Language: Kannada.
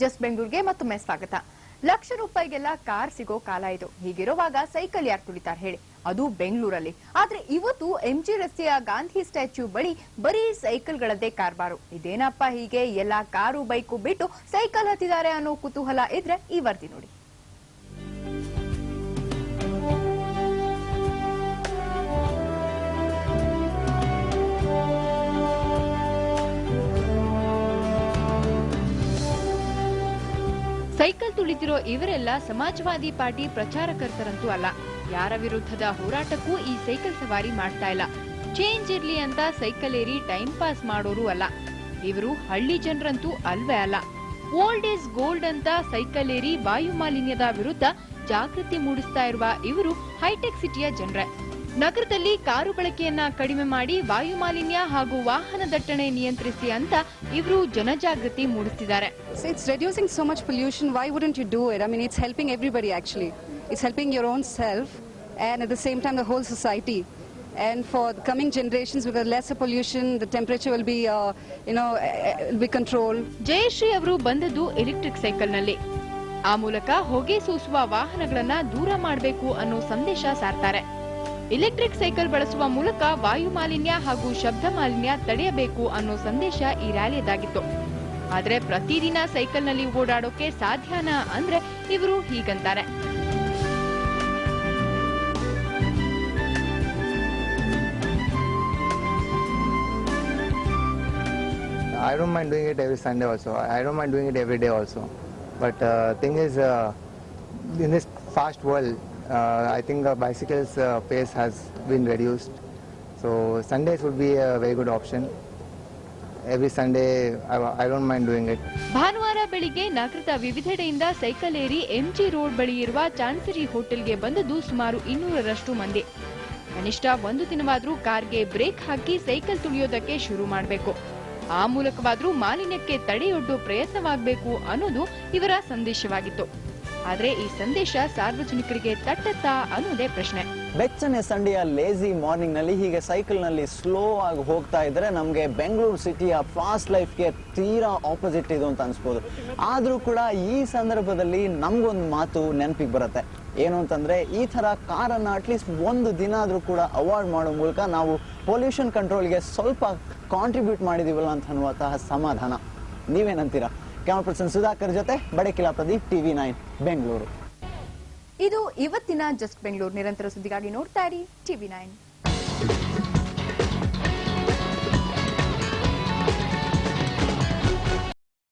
ಜಸ್ಟ್ ಬೆಂಗಳೂರಿಗೆ ಮತ್ತೊಮ್ಮೆ ಸ್ವಾಗತ. ಲಕ್ಷ ರೂಪಾಯಿಗೆಲ್ಲ ಕಾರ್ ಸಿಗೋ ಕಾಲ ಇದು. ಹೀಗಿರುವಾಗ ಸೈಕಲ್ ಯಾರು ತುಳಿತಾರೆ ಹೇಳಿ, ಅದು ಬೆಂಗಳೂರಲ್ಲಿ. ಆದ್ರೆ ಇವತ್ತು ಎಂಜಿ ರಸ್ತೆಯ ಗಾಂಧಿ ಸ್ಟ್ಯಾಚ್ಯೂ ಬಳಿ ಬರೀ ಸೈಕಲ್ಗಳದ್ದೇ ಕಾರ್ಬಾರು. ಇದೇನಪ್ಪ ಹೀಗೆ ಎಲ್ಲಾ ಕಾರು ಬೈಕು ಬಿಟ್ಟು ಸೈಕಲ್ ಹತ್ತಿದ್ದಾರೆ ಅನ್ನೋ ಕುತೂಹಲ ಇದ್ರೆ ಈ ವರದಿ ನೋಡಿ. ಸೈಕಲ್ ತುಳಿತಿರೋ ಇವರೆಲ್ಲ ಸಮಾಜವಾದಿ ಪಾರ್ಟಿ ಪ್ರಚಾರಕರ್ತರಂತೂ ಅಲ್ಲ. ಯಾರ ವಿರುದ್ಧದ ಹೋರಾಟಕ್ಕೂ ಈ ಸೈಕಲ್ ಸವಾರಿ ಮಾಡ್ತಾ ಇಲ್ಲ. ಚೇಂಜ್ ಇರ್ಲಿ ಅಂತ ಸೈಕಲ್ ಏರಿ ಟೈಮ್ ಪಾಸ್ ಮಾಡೋರು ಅಲ್ಲ. ಇವರು ಹಳ್ಳಿ ಜನರಂತೂ ಅಲ್ವೇ ಅಲ್ಲ. ಓಲ್ಡ್ ಈಸ್ ಗೋಲ್ಡ್ ಅಂತ ಸೈಕಲ್ ಏರಿ ವಾಯು ಮಾಲಿನ್ಯದ ವಿರುದ್ಧ ಜಾಗೃತಿ ಮೂಡಿಸ್ತಾ ಇರುವ ಇವರು ಹೈಟೆಕ್ ಸಿಟಿಯ ಜನರೇ. ನಗರದಲ್ಲಿ ಕಾರು ಬಳಕೆಯನ್ನ ಕಡಿಮೆ ಮಾಡಿ ವಾಯು ಮಾಲಿನ್ಯ ಹಾಗೂ ವಾಹನ ದಟ್ಟಣೆ ನಿಯಂತ್ರಿಸಿ ಅಂತ ಇವರು ಜನಜಾಗೃತಿ ಮೂಡಿಸುತ್ತಿದ್ದಾರೆ. It's reducing so much pollution. Why wouldn't you do it? I mean, it's helping everybody actually. It's helping your own self and at the same time the whole society. And for the coming generations, because lesser pollution, the temperature will be, will be controlled. Jayashree ಅವರು ಬಂದದ್ದು ಎಲೆಕ್ಟ್ರಿಕ್ ಸೈಕಲ್ ನಲ್ಲಿ. ಆ ಮೂಲಕ ಹೊಗೆ ಸೂಸುವ ವಾಹನಗಳನ್ನ ದೂರ ಮಾಡಬೇಕು ಅನ್ನೋ ಸಂದೇಶ ಸಾರ್ತಾರೆ. ಎಲೆಕ್ಟ್ರಿಕ್ ಸೈಕಲ್ ಬಳಸುವ ಮೂಲಕ ವಾಯು ಮಾಲಿನ್ಯ ಹಾಗೂ ಶಬ್ದ ಮಾಲಿನ್ಯ ತಡೆಯಬೇಕು ಅನ್ನೋ ಸಂದೇಶ ಈ ರ್ಯಾಲಿಯದಾಗಿತ್ತು. ಆದ್ರೆ ಪ್ರತಿದಿನ ಸೈಕಲ್ ನಲ್ಲಿ ಓಡಾಡೋಕೆ ಸಾಧ್ಯನಾ ಅಂದ್ರೆ ಇವರು ಹೀಗಂತಾರೆ. I don't mind doing it every Sunday also. I don't mind doing it every day also. But thing is, in this fast world, I think the bicycles pace has been reduced. So Sundays would be a very good option. Every Sunday, I don't mind doing it. ಭಾನುವಾರ ಬೆಳಿಗ್ಗೆ ನಗರದ ವಿವಿಧೆಡೆಯಿಂದ ಸೈಕಲ್ ಏರಿ ಎಂಜಿ ರೋಡ್ ಬಳಿ ಇರುವ ಚಾನ್ಸರಿ ಹೋಟೆಲ್ಗೆ ಬಂದದ್ದು ಸುಮಾರು 200ರಷ್ಟು ಮಂದಿ. ಕನಿಷ್ಠ ಒಂದು ದಿನವಾದ್ರೂ ಕಾರ್ಗೆ ಬ್ರೇಕ್ ಹಾಕಿ ಸೈಕಲ್ ತುಳಿಯೋದಕ್ಕೆ ಶುರು ಮಾಡಬೇಕು. ಆ ಮೂಲಕವಾದ್ರೂ ಮಾಲಿನ್ಯಕ್ಕೆ ತಡೆಯೊಡ್ಡೋ ಪ್ರಯತ್ನವಾಗಬೇಕು ಅನ್ನೋದು ಇವರ ಸಂದೇಶವಾಗಿತ್ತು. ಆದ್ರೆ ಈ ಸಂದೇಶ ಸಾರ್ವಜನಿಕರಿಗೆ ತಟ್ಟತ್ತಾ ಅನ್ನೋದೇ ಪ್ರಶ್ನೆ. ಬೆಚ್ಚನೆ ಸಂಡೆಯ ಲೇಜಿ ಮಾರ್ನಿಂಗ್ ನಲ್ಲಿ ಹೀಗೆ ಸೈಕಲ್ ನಲ್ಲಿ ಸ್ಲೋ ಆಗಿ ಹೋಗ್ತಾ ಇದ್ರೆ ನಮ್ಗೆ ಬೆಂಗಳೂರು ಸಿಟಿಯ ಫಾಸ್ಟ್ ಲೈಫ್ಗೆ ತೀರಾ ಆಪೋಸಿಟ್ ಇದು ಅಂತ ಅನ್ಸ್ಬೋದು. ಆದ್ರೂ ಕೂಡ ಈ ಸಂದರ್ಭದಲ್ಲಿ ನಮ್ಗೊಂದು ಮಾತು ನೆನಪಿಗೆ ಬರುತ್ತೆ. ಏನು ಅಂತಂದ್ರೆ ಈ ತರ ಕಾರನ್ನ ಅಟ್ಲೀಸ್ಟ್ ಒಂದು ದಿನ ಆದ್ರೂ ಕೂಡ ಅವಾಯ್ಡ್ ಮಾಡೋ ಮೂಲಕ ನಾವು ಪೊಲ್ಯೂಷನ್ ಕಂಟ್ರೋಲ್ಗೆ ಸ್ವಲ್ಪ ಕಾಂಟ್ರಿಬ್ಯೂಟ್ ಮಾಡಿದೀವಲ್ಲ ಅಂತ ಅನ್ನುವಂತಹ ಸಮಾಧಾನ. ನೀವೇನಂತೀರಾ? ಕ್ಯಾಮರಾ ಪರ್ಸನ್ ಸುಧಾಕರ್ ಜೊತೆ ಬಡಕಿಲಾ ಪ್ರದೀಪ್, TV9 ಬೆಂಗಳೂರು. ಇದು ಇವತ್ತಿನ ಜಸ್ಟ್ ಬೆಂಗಳೂರು. ನಿರಂತರ ಸುದ್ದಿಗಾಗಿ ನೋಡ್ತಾ ಇರಿ TV9.